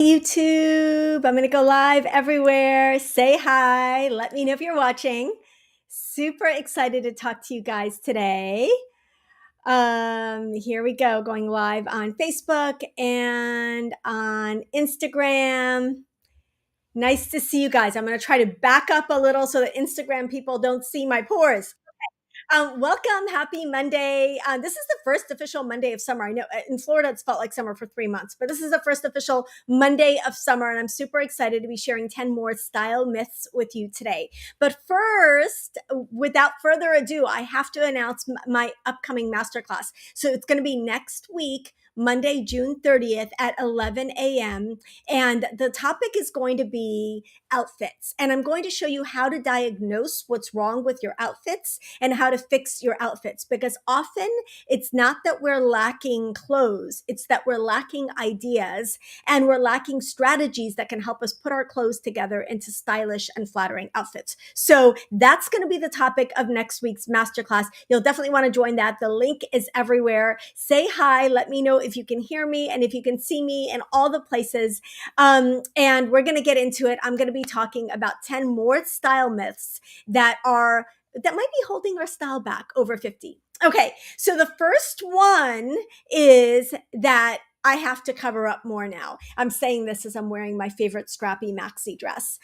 YouTube. I'm going to go live everywhere. Say hi. Let me know if you're watching. Super excited to talk to you guys today. Here we go, going live on Facebook and on Instagram. Nice to see you guys. I'm going to try to back up a little so that Instagram people don't see my pores. Welcome. Happy Monday. This is the first official Monday of summer. I know in Florida, it's felt like summer for 3 months, but this is the first official Monday of summer. And I'm super excited to be sharing 10 more style myths with you today. But first, without further ado, I have to announce my upcoming masterclass. So it's going to be next week, Monday, June 30th at 11 a.m. And the topic is going to be outfits. And I'm going to show you how to diagnose what's wrong with your outfits and how to fix your outfits, because often it's not that we're lacking clothes, it's that we're lacking ideas and we're lacking strategies that can help us put our clothes together into stylish and flattering outfits. So that's going to be the topic of next week's masterclass. You'll definitely want to join that. The link is everywhere. Say hi. Let me know if you can hear me and if you can see me in all the places. And we're going to get into it. I'm going to be talking about 10 more style myths that might be holding our style back over 50. Okay, so the first one is that I have to cover up more now. I'm saying this as I'm wearing my favorite scrappy maxi dress.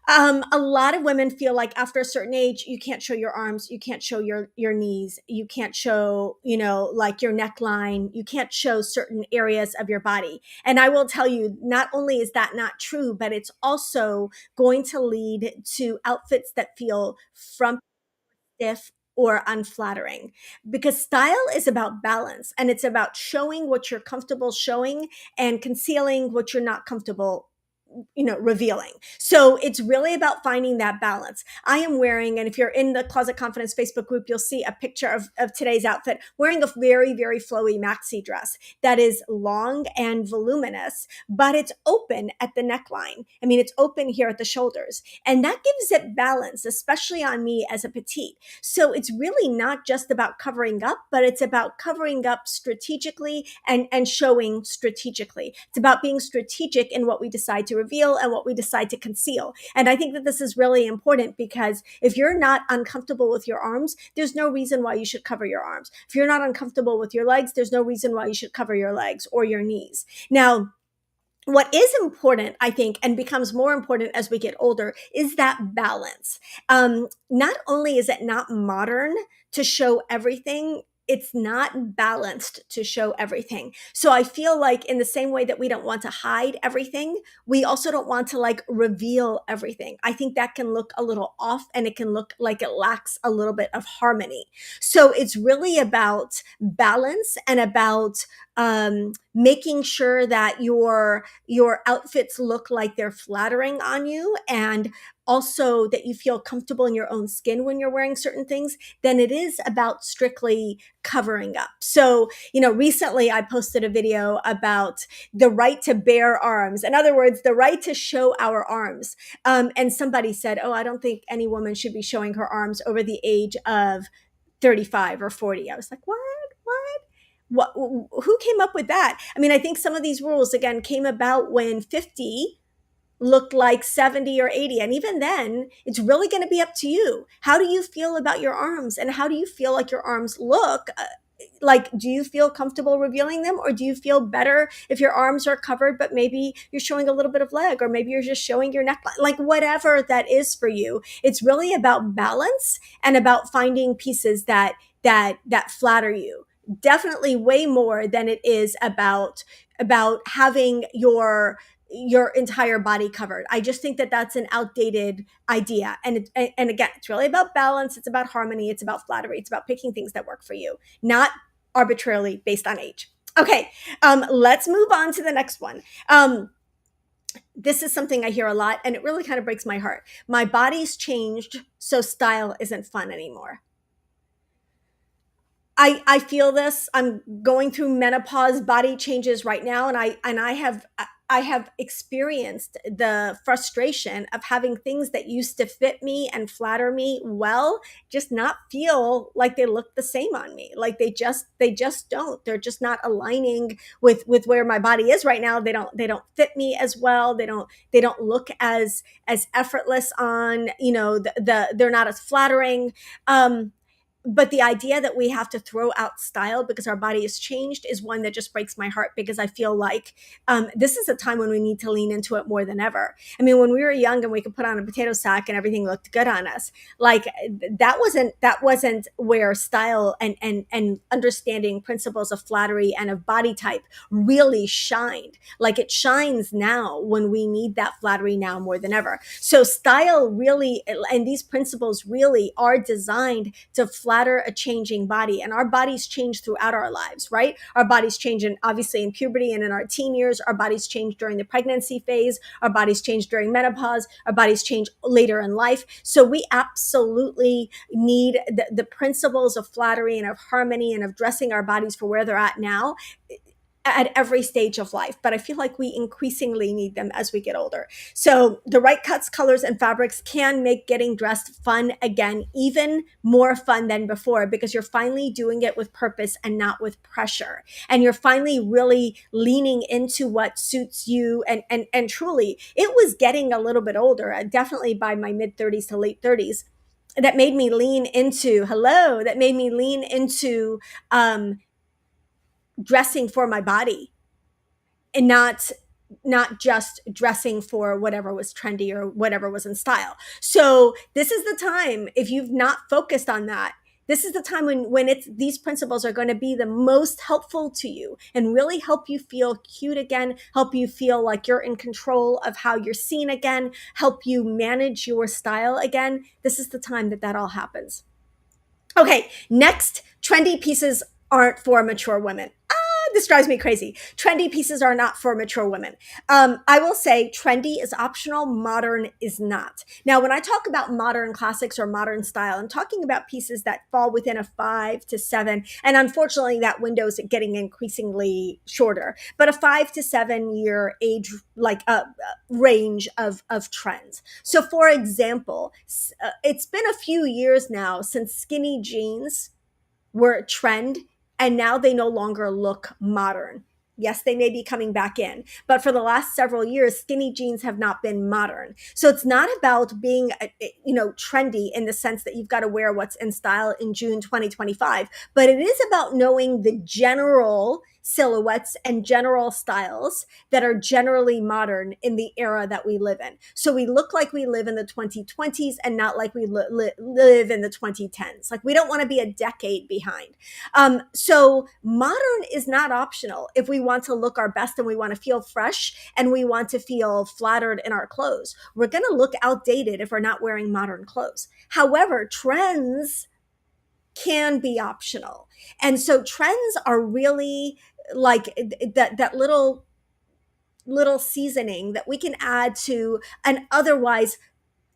A lot of women feel like after a certain age, you can't show your arms, you can't show your knees, you can't show, like your neckline, you can't show certain areas of your body. And I will tell you, not only is that not true, but it's also going to lead to outfits that feel frumpy, stiff, or unflattering, because style is about balance and it's about showing what you're comfortable showing and concealing what you're not comfortable revealing. So it's really about finding that balance. I am wearing, and if you're in the Closet Confidence Facebook group, you'll see a picture of today's outfit, wearing a very, very flowy maxi dress that is long and voluminous, but it's open at the neckline. I mean, it's open here at the shoulders, and that gives it balance, especially on me as a petite. So it's really not just about covering up, but it's about covering up strategically and showing strategically. It's about being strategic in what we decide to reveal and what we decide to conceal. And I think that this is really important, because if you're not uncomfortable with your arms, there's no reason why you should cover your arms. If you're not uncomfortable with your legs, there's no reason why you should cover your legs or your knees. Now, what is important, I think, and becomes more important as we get older, is that balance. Not only is it not modern to show everything, it's not balanced to show everything. So I feel like in the same way that we don't want to hide everything, we also don't want to reveal everything. I think that can look a little off and it can look like it lacks a little bit of harmony. So it's really about balance and about making sure that your outfits look like they're flattering on you, and also that you feel comfortable in your own skin when you're wearing certain things, than it is about strictly covering up. So, recently I posted a video about the right to bare arms. In other words, the right to show our arms. And somebody said, oh, I don't think any woman should be showing her arms over the age of 35 or 40. I was like, what? Who came up with that? I mean, I think some of these rules, again, came about when 50 looked like 70 or 80. And even then, it's really going to be up to you. How do you feel about your arms? And how do you feel like your arms look? Do you feel comfortable revealing them? Or do you feel better if your arms are covered, but maybe you're showing a little bit of leg, or maybe you're just showing your neckline? Like, whatever that is for you, it's really about balance and about finding pieces that flatter you. Definitely way more than it is about having your entire body covered. I just think that that's an outdated idea. And again, it's really about balance. It's about harmony. It's about flattery. It's about picking things that work for you, not arbitrarily based on age. Okay. Let's move on to the next one. This is something I hear a lot, and it really kind of breaks my heart. My body's changed, so style isn't fun anymore. I feel this. I'm going through menopause body changes right now, and I have I have experienced the frustration of having things that used to fit me and flatter me well just not feel like they look the same on me. Like they just don't. They're just not aligning with where my body is right now. They don't fit me as well. They don't look as effortless on, they're not as flattering. But the idea that we have to throw out style because our body has changed is one that just breaks my heart, because I feel like this is a time when we need to lean into it more than ever. I mean, when we were young and we could put on a potato sack and everything looked good on us, like that wasn't where style and understanding principles of flattery and of body type really shined. Like it shines now when we need that flattery now more than ever. So style really, and these principles really are designed to flatter a changing body. And our bodies change throughout our lives, right? Our bodies change obviously in puberty and in our teen years. Our bodies change during the pregnancy phase. Our bodies change during menopause. Our bodies change later in life. So we absolutely need the principles of flattery and of harmony and of dressing our bodies for where they're at now at every stage of life. But I feel like we increasingly need them as we get older. So the right cuts, colors, and fabrics can make getting dressed fun again, even more fun than before, because you're finally doing it with purpose and not with pressure. And you're finally really leaning into what suits you. And truly, it was getting a little bit older, definitely by my mid 30s to late 30s, that made me lean into um, dressing for my body, and not just dressing for whatever was trendy or whatever was in style. So this is the time, if you've not focused on that, this is the time when these principles are going to be the most helpful to you and really help you feel cute again, help you feel like you're in control of how you're seen again, help you manage your style again. This is the time that all happens. Okay, next, trendy pieces aren't for mature women. This drives me crazy. Trendy pieces are not for mature women. I will say trendy is optional, modern is not. Now, when I talk about modern classics or modern style, I'm talking about pieces that fall within a 5 to 7, and unfortunately that window is getting increasingly shorter, but a 5 to 7 year age, like range of trends. So for example, it's been a few years now since skinny jeans were a trend, and now they no longer look modern. Yes, they may be coming back in, but for the last several years, skinny jeans have not been modern. So it's not about being, trendy in the sense that you've got to wear what's in style in June 2025, but it is about knowing the general silhouettes and general styles that are generally modern in the era that we live in. So we look like we live in the 2020s and not like we live in the 2010s. Like we don't want to be a decade behind. So modern is not optional if we want to look our best and we want to feel fresh and we want to feel flattered in our clothes. We're going to look outdated if we're not wearing modern clothes. However, trends can be optional. And so trends are really like that little seasoning that we can add to an otherwise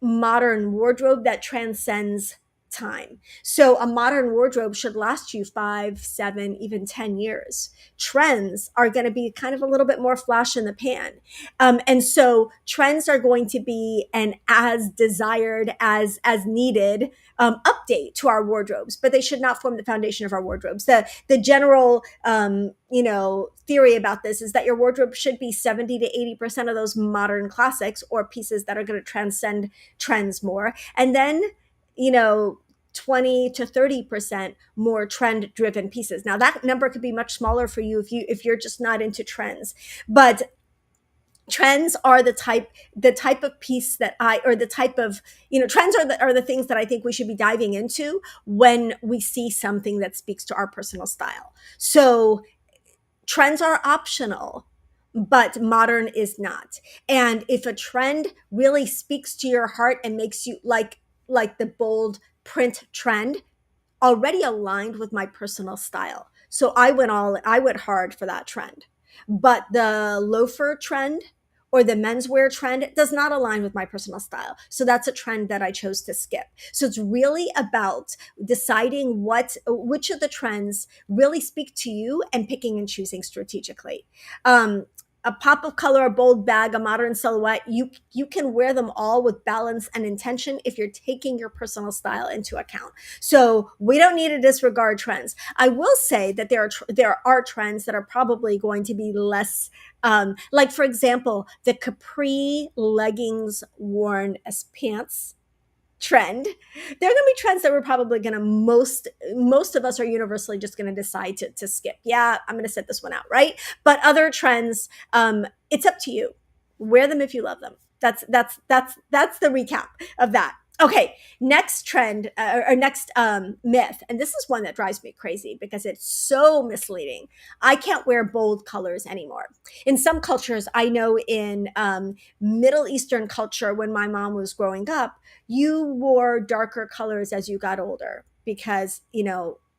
modern wardrobe that transcends time. So a modern wardrobe should last you 5, 7, even 10 years. Trends are going to be kind of a little bit more flash in the pan. And so trends are going to be an as desired, as needed update to our wardrobes, but they should not form the foundation of our wardrobes. The general theory about this is that your wardrobe should be 70 to 80% of those modern classics or pieces that are going to transcend trends more. And then, 20 to 30% more trend driven pieces. Now that number could be much smaller for you if you're just not into trends, but trends are the type of piece that trends are the things that I think we should be diving into when we see something that speaks to our personal style. So trends are optional, but modern is not. And if a trend really speaks to your heart and makes you like the bold print trend, already aligned with my personal style. So I went hard for that trend. But the loafer trend or the menswear trend does not align with my personal style. So that's a trend that I chose to skip. So it's really about deciding which of the trends really speak to you and picking and choosing strategically. a pop of color, a bold bag, a modern silhouette. You can wear them all with balance and intention if you're taking your personal style into account. So we don't need to disregard trends. I will say that there are trends that are probably going to be less, like for example, the capri leggings worn as pants trend. There are going to be trends that we're probably going to most of us are universally just going to decide to skip. Yeah, I'm going to set this one out, right? But other trends, it's up to you. Wear them if you love them. That's the recap of that. Okay, next trend, or next myth, and this is one that drives me crazy because it's so misleading. I can't wear bold colors anymore. In some cultures, I know in Middle Eastern culture, when my mom was growing up, you wore darker colors as you got older because,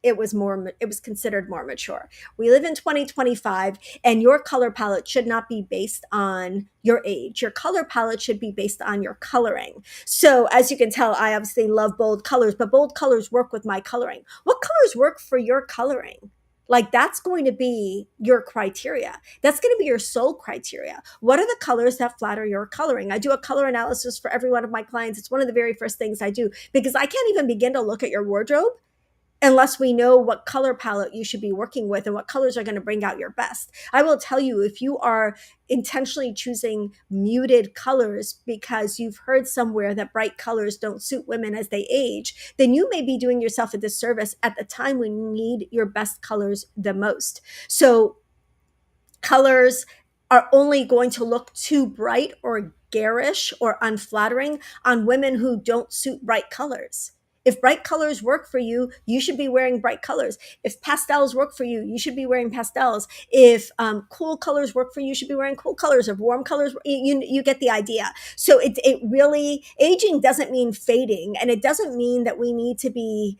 it was considered more mature. We live in 2025, and your color palette should not be based on your age. Your color palette should be based on your coloring. So as you can tell, I obviously love bold colors, but bold colors work with my coloring. What colors work for your coloring? Like, that's going to be your criteria. That's going to be your sole criteria. What are the colors that flatter your coloring? I do a color analysis for every one of my clients. It's one of the very first things I do because I can't even begin to look at your wardrobe unless we know what color palette you should be working with and what colors are going to bring out your best. I will tell you, if you are intentionally choosing muted colors because you've heard somewhere that bright colors don't suit women as they age, then you may be doing yourself a disservice at the time when you need your best colors the most. So colors are only going to look too bright or garish or unflattering on women who don't suit bright colors. If bright colors work for you, you should be wearing bright colors. If pastels work for you, you should be wearing pastels. If cool colors work for you, you should be wearing cool colors. If warm colors, you get the idea. So it really, aging doesn't mean fading, and it doesn't mean that we need to be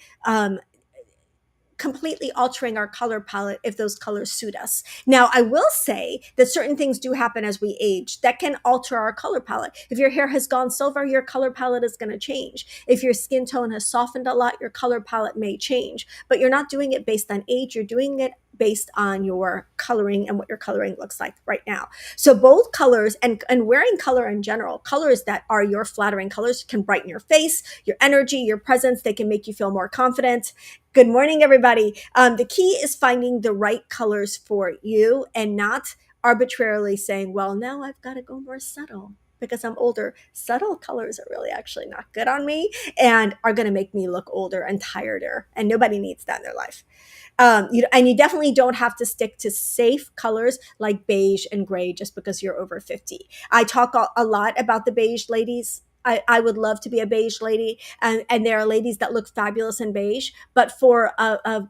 completely altering our color palette if those colors suit us. Now, I will say that certain things do happen as we age that can alter our color palette. If your hair has gone silver, your color palette is going to change. If your skin tone has softened a lot, your color palette may change. But you're not doing it based on age, you're doing it based on your coloring and what your coloring looks like right now. So bold colors and wearing color in general, colors that are your flattering colors can brighten your face, your energy, your presence. They can make you feel more confident. Good morning, everybody. The key is finding the right colors for you and not arbitrarily saying, well, now I've got to go more subtle because I'm older. Subtle colors are really actually not good on me and are going to make me look older and tireder. And nobody needs that in their life. And you definitely don't have to stick to safe colors like beige and gray just because you're over 50. I talk a lot about the beige ladies. I would love to be a beige lady. And there are ladies that look fabulous in beige. But for a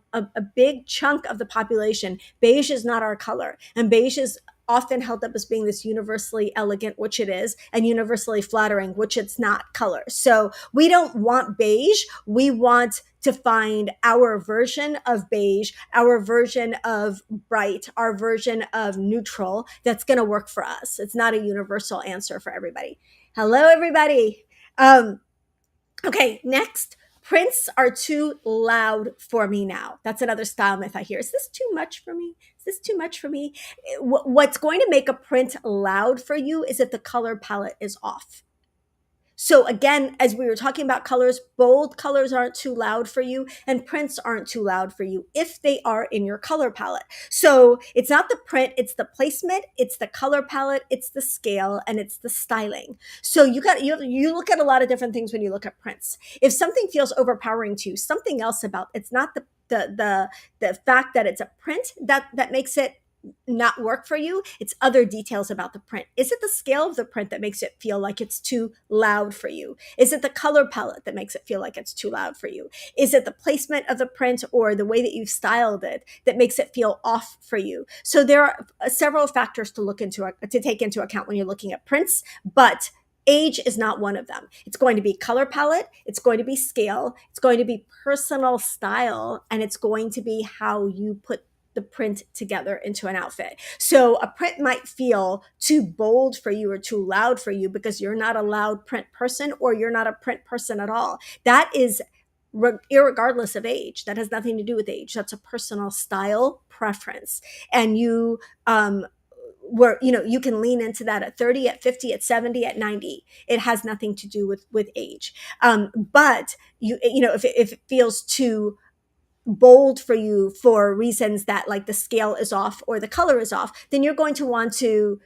big chunk of the population, beige is not our color. And beige is often held up as being this universally elegant, which it is, and universally flattering, which it's not, color. So we don't want beige. We want to find our version of beige, our version of bright, our version of neutral that's going to work for us. It's not a universal answer for everybody. Hello, everybody. Okay, next. Prints are too loud for me now. That's another style myth I hear. Is this too much for me? Is this too much for me? What's going to make a print loud for you is if the color palette is off. So again, as we were talking about colors, bold colors aren't too loud for you and prints aren't too loud for you if they are in your color palette. So it's not the print, it's the placement, it's the color palette, it's the scale, and it's the styling. So you look at a lot of different things when you look at prints. If something feels overpowering to you, something else about it's not the fact that it's a print that makes it not work for you. It's other details about the print. Is it the scale of the print that makes it feel like it's too loud for you? Is it the color palette that makes it feel like it's too loud for you? Is it the placement of the print or the way that you've styled it that makes it feel off for you? So there are several factors to take into account when you're looking at prints, but age is not one of them. It's going to be color palette, it's going to be scale, it's going to be personal style, and it's going to be how you put the print together into an outfit. So a print might feel too bold for you or too loud for you because you're not a loud print person or you're not a print person at all. That is irregardless of age. That has nothing to do with age. That's a personal style preference. And you where, you can lean into that at 30, at 50, at 70, at 90. It has nothing to do with age. But if it feels too bold for you for reasons that, like, the scale is off or the color is off, then you're going to want to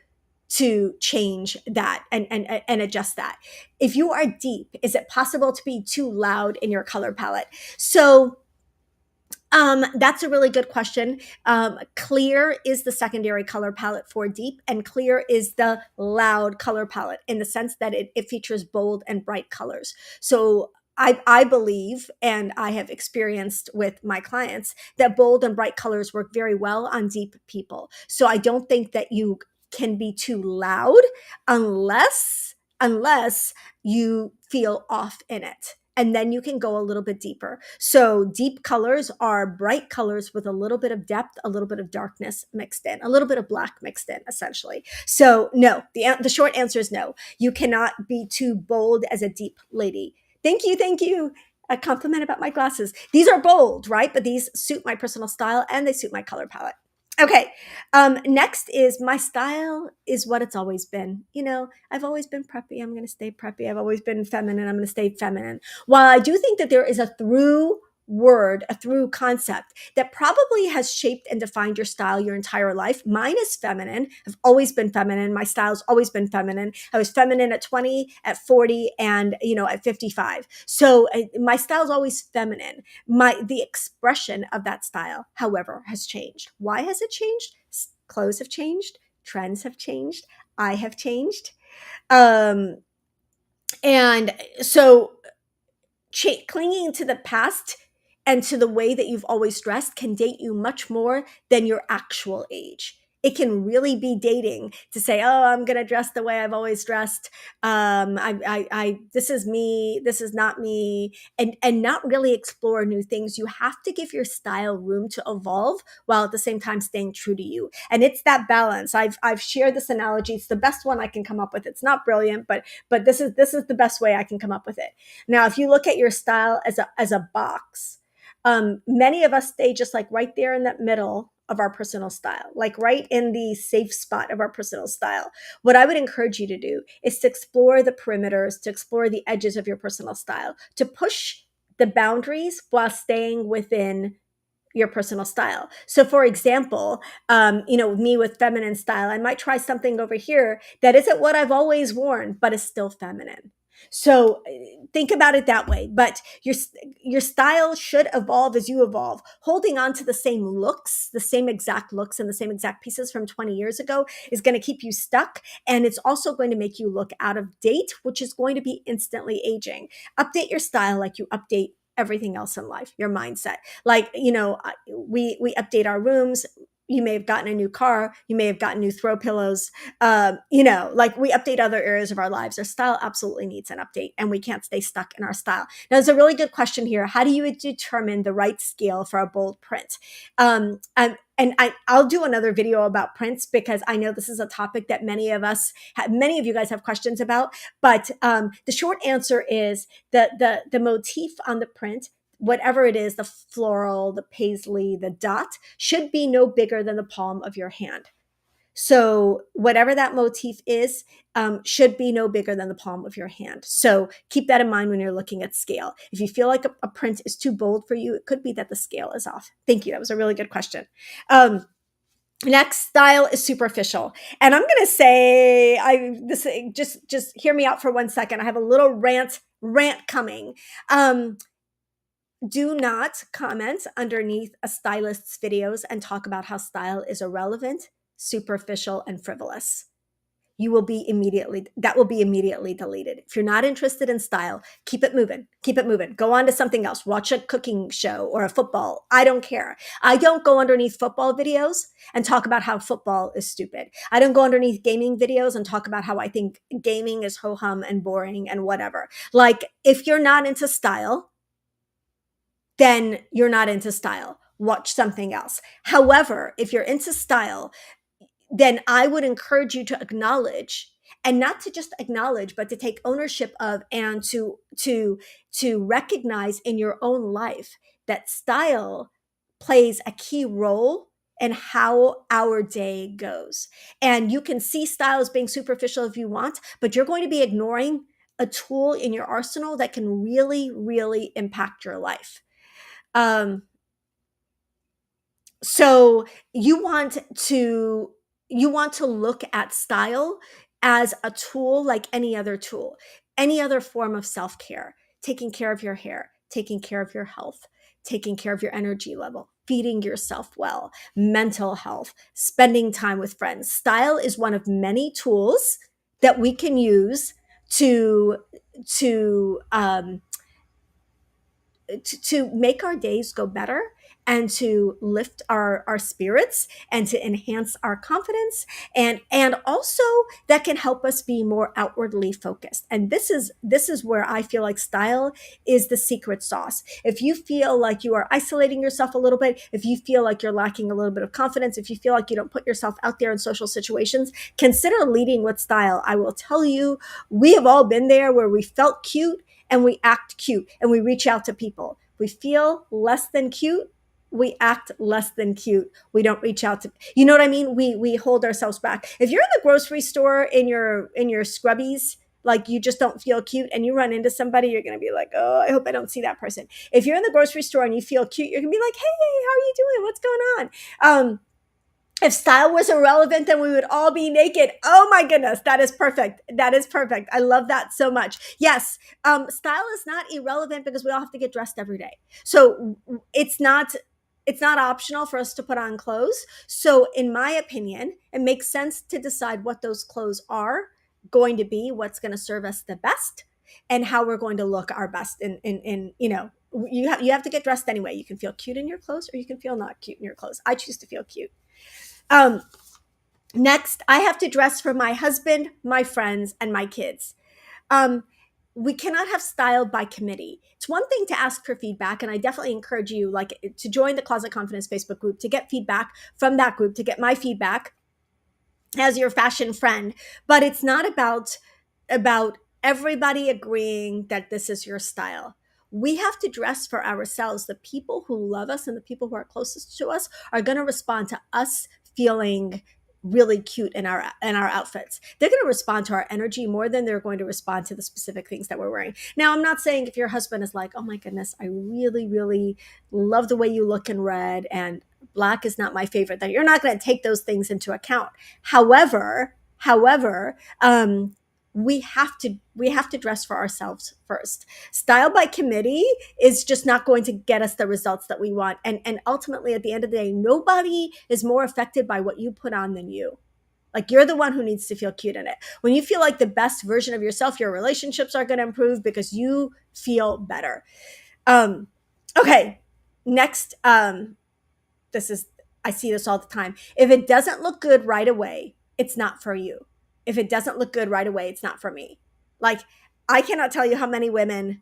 change that and adjust that. If you are deep, is it possible to be too loud in your color palette? So that's a really good question. Clear is the secondary color palette for deep, and clear is the loud color palette in the sense that it features bold and bright colors. So I believe, and I have experienced with my clients, that bold and bright colors work very well on deep people. So I don't think that you can be too loud unless you feel off in it. And then you can go a little bit deeper. So deep colors are bright colors with a little bit of depth, a little bit of darkness mixed in, a little bit of black mixed in, essentially. So no, the short answer is no. You cannot be too bold as a deep lady. Thank you, thank you. A compliment about my glasses. These are bold, right? But these suit my personal style and they suit my color palette. Okay. Next is, my style is what it's always been. I've always been preppy. I'm going to stay preppy. I've always been feminine. I'm going to stay feminine. While I do think that there is a through concept that probably has shaped and defined your style your entire life. Mine is feminine. I've always been feminine. My style's always been feminine. I was feminine at 20, at 40, and at 55. So my style's always feminine. The expression of that style, however, has changed. Why has it changed? Clothes have changed. Trends have changed. I have changed. And so clinging to the past and to the way that you've always dressed can date you much more than your actual age. It can really be dating to say, oh, I'm going to dress the way I've always dressed. This is me. This is not me. And not really explore new things. You have to give your style room to evolve while at the same time staying true to you. And it's that balance. I've shared this analogy. It's the best one I can come up with. It's not brilliant, but this is the best way I can come up with it. Now, if you look at your style as a box, many of us stay just like right there in that middle of our personal style, like right in the safe spot of our personal style. What I would encourage you to do is to explore the perimeters, to explore the edges of your personal style, to push the boundaries while staying within your personal style. So for example, me with feminine style, I might try something over here that isn't what I've always worn, but is still feminine. So think about it that way. But your style should evolve as you evolve. Holding on to the same looks, the same exact looks and the same exact pieces from 20 years ago is going to keep you stuck. And it's also going to make you look out of date, which is going to be instantly aging. Update your style like you update everything else in life, your mindset. Like, we update our rooms. You may have gotten a new car. You may have gotten new throw pillows. Like we update other areas of our lives. Our style absolutely needs an update, and we can't stay stuck in our style. Now, there's a really good question here. How do you determine the right scale for a bold print? I'll do another video about prints because I know this is a topic that many of you guys have questions about. But the short answer is the motif on the print, whatever it is, the floral, the paisley, the dot, should be no bigger than the palm of your hand. So whatever that motif is, should be no bigger than the palm of your hand. So keep that in mind when you're looking at scale. If you feel like a print is too bold for you, it could be that the scale is off. Thank you. That was a really good question. Next style is superficial. And I'm going to say, just hear me out for 1 second. I have a little rant coming. Do not comment underneath a stylist's videos and talk about how style is irrelevant, superficial, and frivolous. That will be immediately deleted. If you're not interested in style, keep it moving. Go on to something else. Watch a cooking show or a football. I don't care. I don't go underneath football videos and talk about how football is stupid. I don't go underneath gaming videos and talk about how I think gaming is ho-hum and boring and whatever. Like, if you're not into style, then you're not into style. Watch something else. However, if you're into style, then I would encourage you to acknowledge, and not to just acknowledge, but to take ownership of, and to recognize in your own life that style plays a key role and how our day goes. And you can see style as being superficial if you want, but you're going to be ignoring a tool in your arsenal that can really, really impact your life. Um, so you want to you want to look at style as a tool like any other tool, any other form of self-care, taking care of your hair, taking care of your health, taking care of your energy level, feeding yourself well, mental health, spending time with friends. Style is one of many tools that we can use to to um, to make our days go better and to lift our spirits and to enhance our confidence, and also that can help us be more outwardly focused. And this is where I feel like style is the secret sauce. If you feel like you are isolating yourself a little bit, if you feel like you're lacking a little bit of confidence, if you feel like you don't put yourself out there in social situations, consider leading with style. I will tell you, we have all been there where we felt cute and we act cute and we reach out to people. We feel less than cute, we act less than cute. We don't reach out to, you know what I mean? We hold ourselves back. If you're in the grocery store in your scrubbies, like you just don't feel cute and you run into somebody, you're going to be like, oh, I hope I don't see that person. If you're in the grocery store and you feel cute, you're going to be like, hey, how are you doing? What's going on? If style was irrelevant, then we would all be naked. Oh my goodness, that is perfect. That is perfect. I love that so much. Yes, style is not irrelevant because we all have to get dressed every day. So it's not optional for us to put on clothes. So in my opinion, it makes sense to decide what those clothes are going to be, what's going to serve us the best, and how we're going to look our best in you have to get dressed anyway. You can feel cute in your clothes or you can feel not cute in your clothes. I choose to feel cute. Um, Next, I have to dress for my husband, my friends, and my kids. Um, we cannot have style by committee. It's one thing to ask for feedback, and I definitely encourage you, like, to join the Closet Confidence Facebook group to get feedback from that group, to get my feedback as your fashion friend. But it's not about everybody agreeing that this is your style. We have to dress for ourselves. The people who love us and the people who are closest to us are going to respond to us feeling really cute in our outfits. They're going to respond to our energy more than they're going to respond to the specific things that we're wearing. Now, I'm not saying if your husband is like, oh my goodness, I really, really love the way you look in red and black is not my favorite, that you're not going to take those things into account. However, we have to dress for ourselves first. Style by committee is just not going to get us the results that we want. And ultimately, at the end of the day, nobody is more affected by what you put on than you. Like, you're the one who needs to feel cute in it. When you feel like the best version of yourself, your relationships are going to improve because you feel better. Um, okay, next, this is, I see this all the time. If it doesn't look good right away, it's not for you. If it doesn't look good right away, it's not for me. Like, I cannot tell you how many women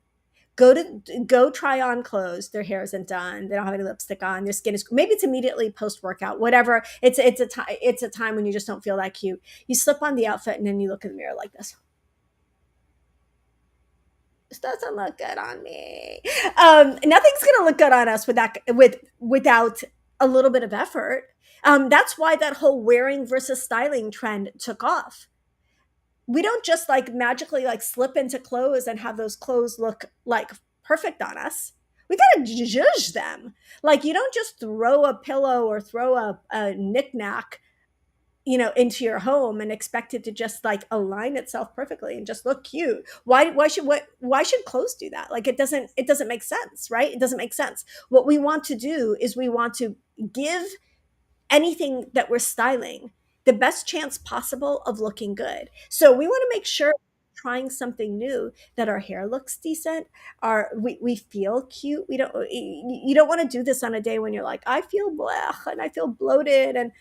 go try on clothes. Their hair isn't done. They don't have any lipstick on. Their skin is, maybe it's immediately post workout, whatever. It's a time when you just don't feel that cute. You slip on the outfit and then you look in the mirror like this. This doesn't look good on me. Nothing's gonna look good on us without a little bit of effort. That's why that whole wearing versus styling trend took off. We don't just like magically like slip into clothes and have those clothes look like perfect on us. We gotta judge them. Like, you don't just throw a pillow or throw a knickknack, into your home and expect it to just like align itself perfectly and just look cute. Why should clothes do that? Like, it doesn't make sense, right? It doesn't make sense. What we want to do is we want to give anything that we're styling the best chance possible of looking good. So we want to make sure trying something new that our hair looks decent, we feel cute. You don't want to do this on a day when you're like, I feel blah and I feel bloated and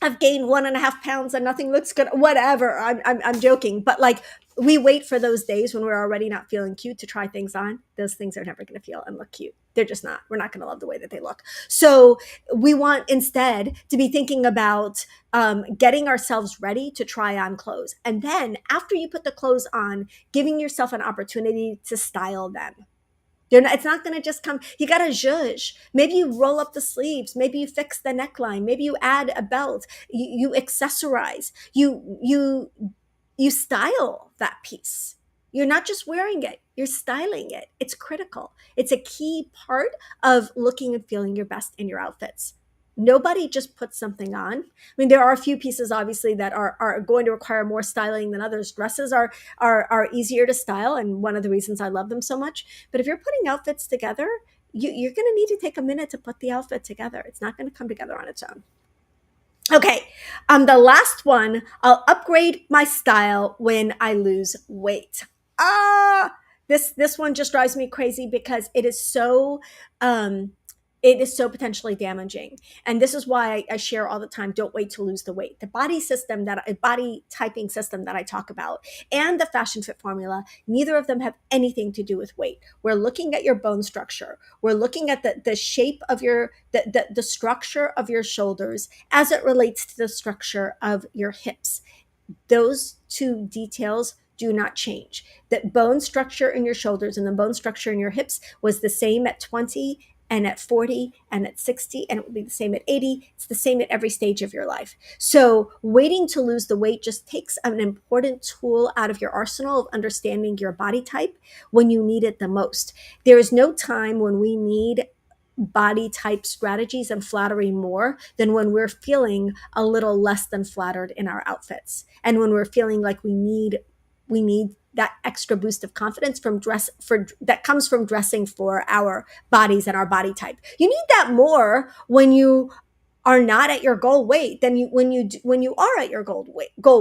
I've gained 1.5 pounds and nothing looks good. Whatever. I'm joking, but like, we wait for those days when we're already not feeling cute to try things on. Those things are never going to feel and look cute. They're just not. We're not going to love the way that they look. So we want instead to be thinking about getting ourselves ready to try on clothes, and then after you put the clothes on, giving yourself an opportunity to style them. It's not going to just come. You got to zhuzh. Maybe you roll up the sleeves. Maybe you fix the neckline. Maybe you add a belt. You accessorize. You style that piece. You're not just wearing it, you're styling it. It's critical. It's a key part of looking and feeling your best in your outfits. Nobody just puts something on. I mean, there are a few pieces obviously that are going to require more styling than others. Dresses are easier to style, and one of the reasons I love them so much. But if you're putting outfits together, you're going to need to take a minute to put the outfit together. It's not going to come together on its own. Okay, the last one, I'll upgrade my style when I lose weight. Ah, this one just drives me crazy because um, it is so potentially damaging. And this is why I share all the time, don't wait to lose the weight. The body typing system that I talk about and the fashion fit formula, neither of them have anything to do with weight. We're looking at your bone structure. We're looking at the shape of the structure of your shoulders as it relates to the structure of your hips. Those two details do not change. That bone structure in your shoulders and the bone structure in your hips was the same at 20 and at 40 and at 60, and it will be the same at 80. It's the same at every stage of your life. So waiting to lose the weight just takes an important tool out of your arsenal of understanding your body type when you need it the most. There is no time when we need body type strategies and flattery more than when we're feeling a little less than flattered in our outfits, and when we're feeling like we need that extra boost of confidence that comes from dressing for our bodies and our body type. You need that more when you are not at your goal weight than when you are at your goal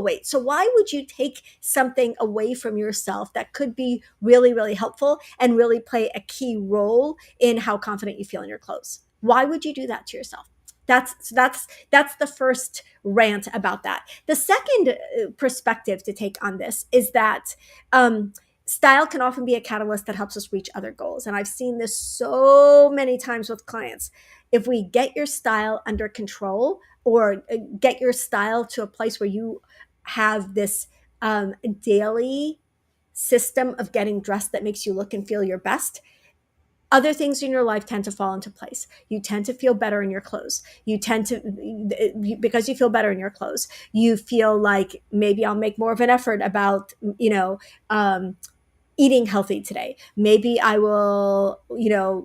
weight. So why would you take something away from yourself that could be really, really helpful and really play a key role in how confident you feel in your clothes? Why would you do that to yourself? That's the first rant about that. The second perspective to take on this is that style can often be a catalyst that helps us reach other goals. And I've seen this so many times with clients. If we get your style under control, or get your style to a place where you have this daily system of getting dressed that makes you look and feel your best, other things in your life tend to fall into place. You tend to feel better in your clothes. Because you feel better in your clothes, you feel like maybe I'll make more of an effort about, eating healthy today. Maybe I will,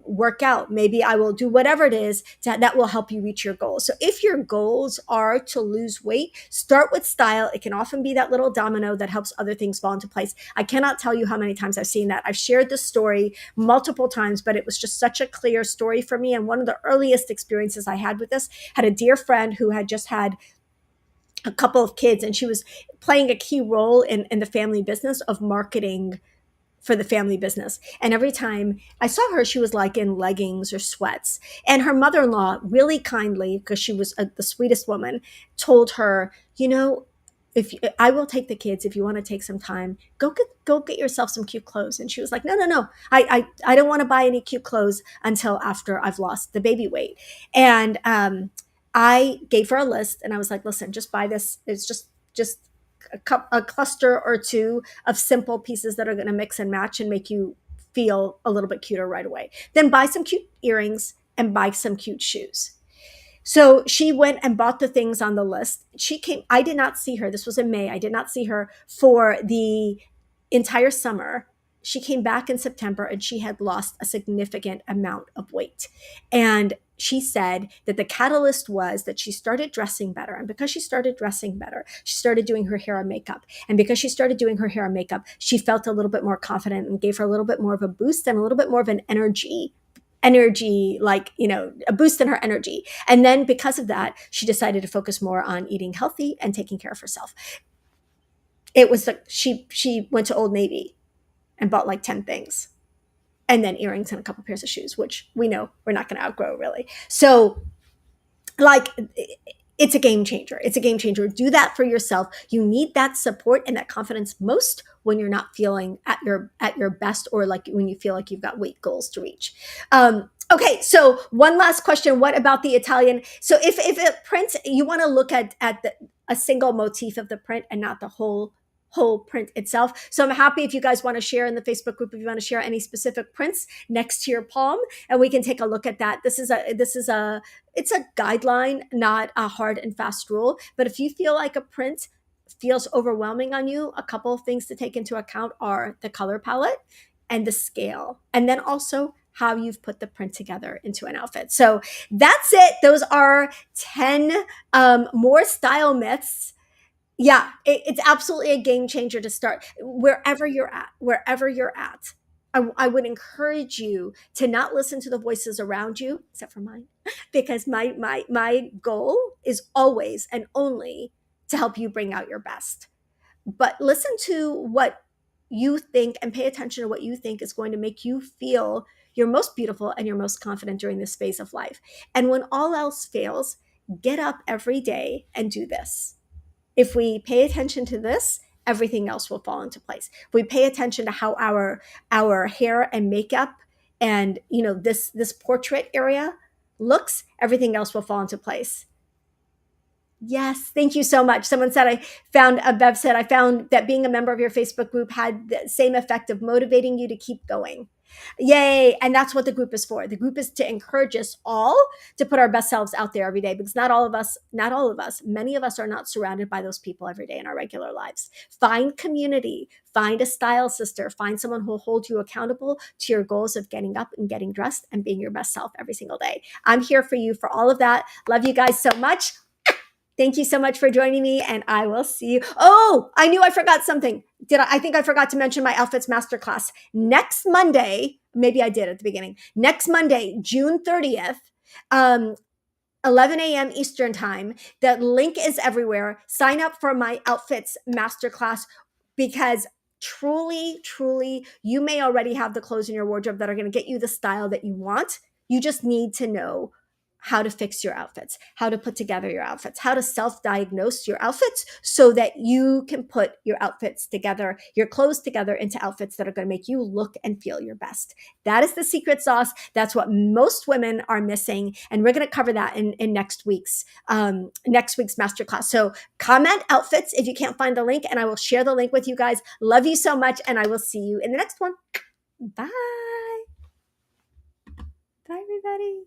work out. Maybe I will do whatever it is that will help you reach your goals. So if your goals are to lose weight, start with style. It can often be that little domino that helps other things fall into place. I cannot tell you how many times I've seen that. I've shared this story multiple times, but it was just such a clear story for me. And one of the earliest experiences I had with this, had a dear friend who had just had a couple of kids, and she was playing a key role in the family business of marketing for the family business. And every time I saw her, she was like in leggings or sweats. And her mother-in-law really kindly, because she was the sweetest woman, told her, if I will take the kids, if you want to take some time, go get yourself some cute clothes. And she was like, no, I don't want to buy any cute clothes until after I've lost the baby weight. And I gave her a list, and I was like, listen, just buy this. It's just a cluster or two of simple pieces that are going to mix and match and make you feel a little bit cuter right away. Then buy some cute earrings and buy some cute shoes. So she went and bought the things on the list. She came, I did not see her. This was in May. I did not see her for the entire summer. She came back in September, and she had lost a significant amount of weight. And she said that the catalyst was that she started dressing better. And because she started dressing better, she started doing her hair and makeup. And because she started doing her hair and makeup, she felt a little bit more confident and gave her a little bit more of a boost and a little bit more of an energy, like, a boost in her energy. And then because of that, she decided to focus more on eating healthy and taking care of herself. It was like she went to Old Navy and bought like 10 things, and then earrings and a couple pairs of shoes, which we know we're not going to outgrow really. So like, it's a game changer. It's a game changer. Do that for yourself. You need that support and that confidence most when you're not feeling at your best, or like when you feel like you've got weight goals to reach. Okay, so one last question. What about the Italian? So if a print, you want to look at a single motif of the print and not the whole whole print itself. So I'm happy if you guys want to share in the Facebook group, if you want to share any specific prints next to your palm, and we can take a look at that. It's a guideline, not a hard and fast rule. But if you feel like a print feels overwhelming on you, a couple of things to take into account are the color palette and the scale, and then also how you've put the print together into an outfit. So that's it. Those are 10 more style myths. Yeah, it's absolutely a game changer to start wherever you're at, wherever you're at. I would encourage you to not listen to the voices around you, except for mine, because my goal is always and only to help you bring out your best. But listen to what you think and pay attention to what you think is going to make you feel your most beautiful and your most confident during this phase of life. And when all else fails, get up every day and do this. If we pay attention to this, everything else will fall into place. If we pay attention to how our hair and makeup and this portrait area looks, everything else will fall into place. Yes, thank you so much. Someone said, Bev said, I found that being a member of your Facebook group had the same effect of motivating you to keep going. Yay. And that's what the group is for. The group is to encourage us all to put our best selves out there every day, because not all of us, many of us are not surrounded by those people every day in our regular lives. Find community, find a style sister, find someone who will hold you accountable to your goals of getting up and getting dressed and being your best self every single day. I'm here for you for all of that. Love you guys so much. Thank you so much for joining me, and I will see you. Oh, I knew I forgot something. I think I forgot to mention my outfits masterclass. Next Monday, maybe I did at the beginning. Next Monday, June 30th, 11 a.m. Eastern time. The link is everywhere. Sign up for my outfits masterclass, because truly, truly, you may already have the clothes in your wardrobe that are going to get you the style that you want. You just need to know how to fix your outfits, how to put together your outfits, how to self-diagnose your outfits so that you can put your outfits together, your clothes together into outfits that are going to make you look and feel your best. That is the secret sauce. That's what most women are missing. And we're going to cover that in next week's masterclass. So comment outfits if you can't find the link, and I will share the link with you guys. Love you so much, and I will see you in the next one. Bye. Bye, everybody.